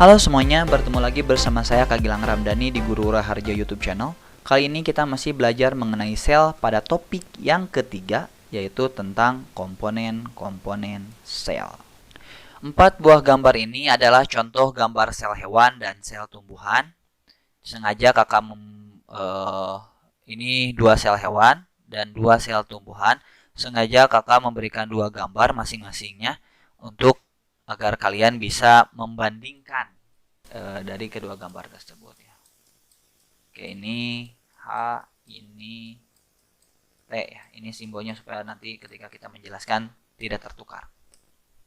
Halo semuanya, bertemu lagi bersama saya Kak Gilang Ramdhani di Guru Raharja YouTube channel. Kali ini kita masih belajar mengenai sel pada topik yang ketiga, yaitu tentang komponen-komponen sel. 4 buah gambar ini adalah contoh gambar sel hewan dan sel tumbuhan. Sengaja kakak ini 2 sel hewan dan 2 sel tumbuhan. Sengaja kakak memberikan 2 gambar masing-masingnya untuk agar kalian bisa membandingkan dari kedua gambar tersebut ya. Oke, ini H, ini T ya. Ini simbolnya supaya nanti ketika kita menjelaskan tidak tertukar.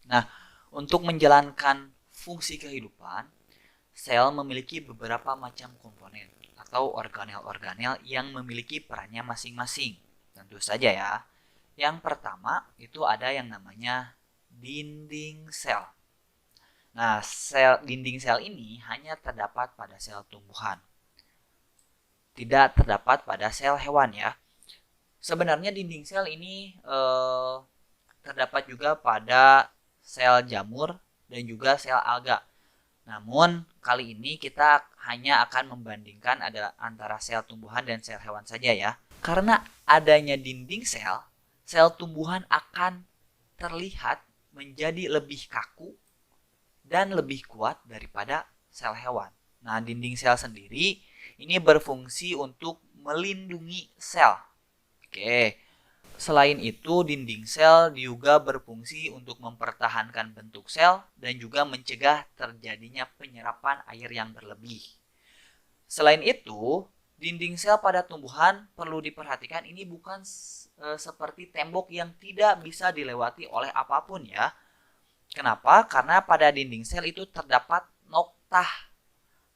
Nah, untuk menjalankan fungsi kehidupan, sel memiliki beberapa macam komponen atau organel-organel yang memiliki perannya masing-masing. Tentu saja ya. Yang pertama itu ada yang namanya dinding sel. Nah, dinding sel ini hanya terdapat pada sel tumbuhan. Tidak terdapat pada sel hewan ya. Sebenarnya dinding sel ini terdapat juga pada sel jamur dan juga sel alga. Namun, kali ini kita hanya akan membandingkan antara sel tumbuhan dan sel hewan saja ya. Karena adanya dinding sel, sel tumbuhan akan terlihat menjadi lebih kaku dan lebih kuat daripada sel hewan. Nah, dinding sel sendiri ini berfungsi untuk melindungi sel. Oke. Selain itu, dinding sel juga berfungsi untuk mempertahankan bentuk sel dan juga mencegah terjadinya penyerapan air yang berlebih. Selain itu, dinding sel pada tumbuhan perlu diperhatikan ini bukan seperti tembok yang tidak bisa dilewati oleh apapun ya. Kenapa? Karena pada dinding sel itu terdapat noktah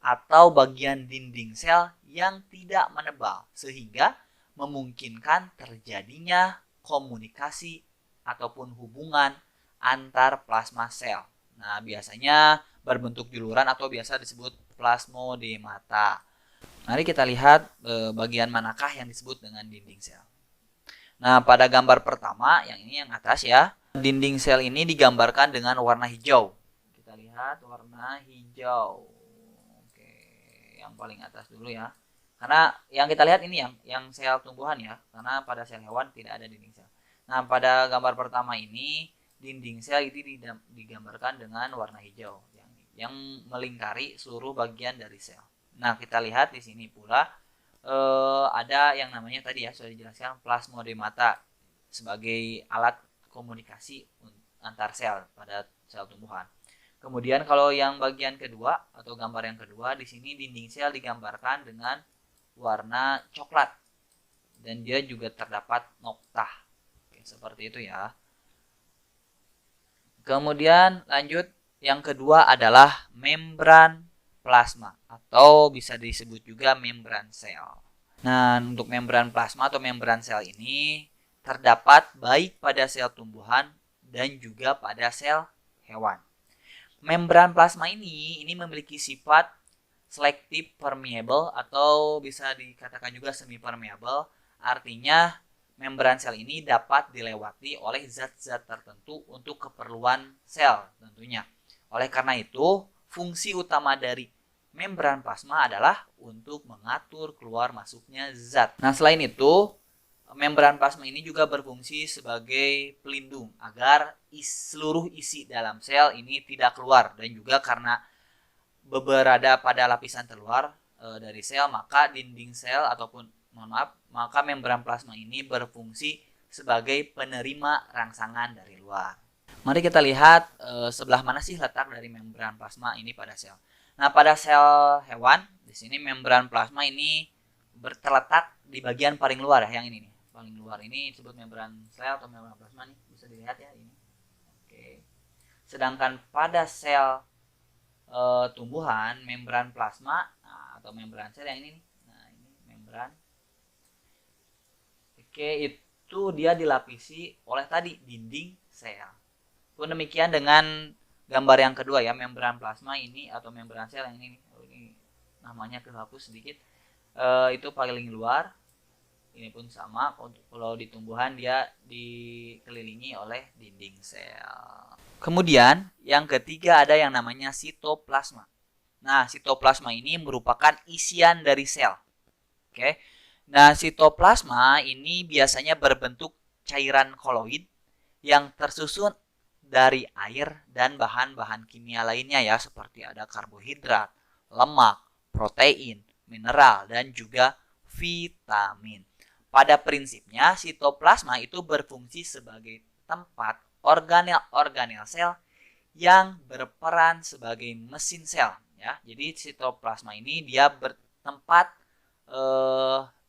atau bagian dinding sel yang tidak menebal sehingga memungkinkan terjadinya komunikasi ataupun hubungan antar plasma sel. Nah, biasanya berbentuk juluran atau biasa disebut plasmodemata. Mari kita lihat bagian manakah yang disebut dengan dinding sel. Nah, pada gambar pertama, yang ini yang atas ya, dinding sel ini digambarkan dengan warna hijau. Kita lihat warna hijau. Oke, yang paling atas dulu ya. Karena yang kita lihat ini yang sel tumbuhan ya, karena pada sel hewan tidak ada dinding sel. Nah, pada gambar pertama ini dinding sel itu digambarkan dengan warna hijau yang melingkari seluruh bagian dari sel. Nah, kita lihat di sini pula ada yang namanya tadi ya sudah dijelaskan plasmodemata sebagai alat komunikasi antar sel pada sel tumbuhan. Kemudian kalau yang bagian kedua atau gambar yang kedua, di sini dinding sel digambarkan dengan warna coklat dan dia juga terdapat noktah. Oke, seperti itu ya. Kemudian lanjut, yang kedua adalah membran plasma atau bisa disebut juga membran sel. Nah, untuk membran plasma atau membran sel ini terdapat baik pada sel tumbuhan dan juga pada sel hewan. Membran plasma ini memiliki sifat selective permeable atau bisa dikatakan juga semi permeable. Artinya membran sel ini dapat dilewati oleh zat-zat tertentu untuk keperluan sel tentunya. Oleh karena itu, fungsi utama dari membran plasma adalah untuk mengatur keluar masuknya zat. Nah, selain itu, membran plasma ini juga berfungsi sebagai pelindung agar seluruh isi dalam sel ini tidak keluar, dan juga karena berada pada lapisan terluar dari sel, maka dinding sel maka membran plasma ini berfungsi sebagai penerima rangsangan dari luar. Mari kita lihat sebelah mana sih letak dari membran plasma ini pada sel. Nah, pada sel hewan, di sini membran plasma ini terletak di bagian paling luar ya, yang ini nih. Paling luar ini disebut membran sel atau membran plasma nih, bisa dilihat ya ini. Oke. Sedangkan pada sel tumbuhan, membran plasma atau membran sel yang ini nih. Nah, ini membran. Oke, itu dia dilapisi oleh tadi dinding sel. Pun demikian dengan gambar yang kedua ya, membran plasma ini atau membran sel yang ini, ini namanya kehapus sedikit, itu paling luar. Ini pun sama, kalau di tumbuhan dia dikelilingi oleh dinding sel. Kemudian yang ketiga ada yang namanya sitoplasma. Nah, sitoplasma ini merupakan isian dari sel. Oke. Nah, sitoplasma ini biasanya berbentuk cairan koloid yang tersusun dari air dan bahan-bahan kimia lainnya ya, seperti ada karbohidrat, lemak, protein, mineral, dan juga vitamin. Pada prinsipnya, sitoplasma itu berfungsi sebagai tempat organel-organel sel yang berperan sebagai mesin sel ya. Jadi sitoplasma ini dia bertempat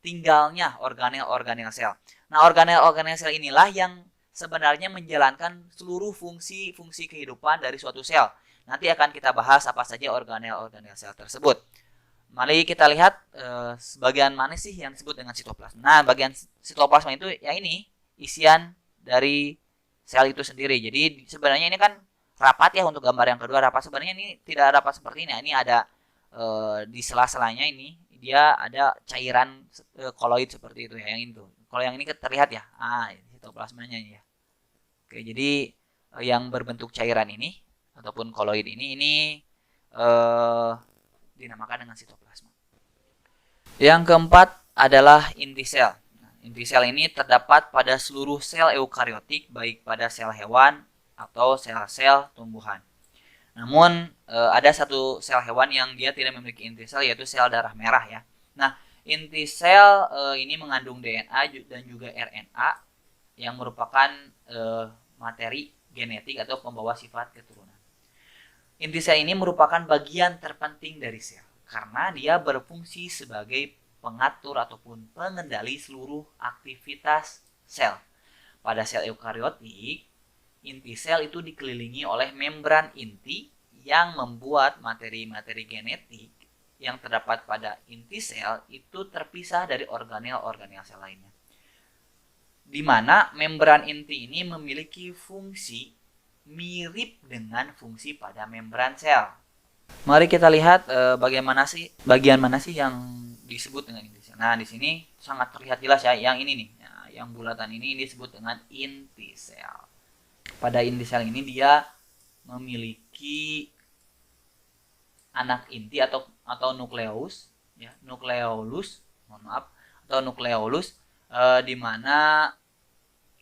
tinggalnya organel-organel sel. Nah, organel-organel sel inilah yang sebenarnya menjalankan seluruh fungsi-fungsi kehidupan dari suatu sel. Nanti akan kita bahas apa saja organel-organel sel tersebut. Mari kita lihat bagian mana sih yang disebut dengan sitoplasma. Nah, bagian sitoplasma itu ya ini isian dari sel itu sendiri. Jadi sebenarnya ini kan rapat ya untuk gambar yang kedua rapat. Sebenarnya ini tidak rapat seperti ini. Ini ada di sela-selanya ini dia ada cairan koloid seperti itu ya, yang itu. Kalau yang ini terlihat ya, sitoplasmanya ya. Oke, jadi yang berbentuk cairan ini ataupun koloid ini dinamakan dengan sitoplasma. Yang keempat adalah inti sel. Nah, inti sel ini terdapat pada seluruh sel eukariotik, baik pada sel hewan atau sel-sel tumbuhan. Namun ada satu sel hewan yang dia tidak memiliki inti sel, yaitu sel darah merah ya. Nah, inti sel ini mengandung DNA dan juga RNA yang merupakan materi genetik atau pembawa sifat keturunan. Inti sel ini merupakan bagian terpenting dari sel karena dia berfungsi sebagai pengatur ataupun pengendali seluruh aktivitas sel. Pada sel eukariotik, inti sel itu dikelilingi oleh membran inti yang membuat materi-materi genetik yang terdapat pada inti sel itu terpisah dari organel-organel sel lainnya. Di mana membran inti ini memiliki fungsi mirip dengan fungsi pada membran sel. Mari kita lihat bagian mana sih yang disebut dengan inti sel. Nah, di sini sangat terlihat jelas ya, yang ini nih. Nah, yang bulatan ini disebut dengan inti sel. Pada inti sel ini dia memiliki anak inti atau nukleus ya, nukleolus, nukleolus di mana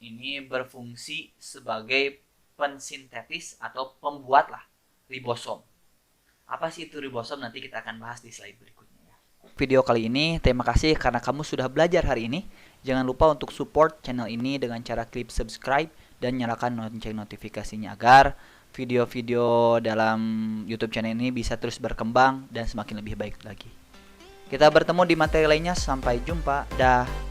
ini berfungsi sebagai pensintetis atau pembuat lah ribosom. Apa sih itu ribosom? Nanti kita akan bahas di slide berikutnya ya. Video kali ini terima kasih karena kamu sudah belajar hari ini. Jangan lupa untuk support channel ini dengan cara klik subscribe dan nyalakan lonceng notifikasinya agar video-video dalam YouTube channel ini bisa terus berkembang dan semakin lebih baik lagi. Kita bertemu di materi lainnya. Sampai jumpa. Dah.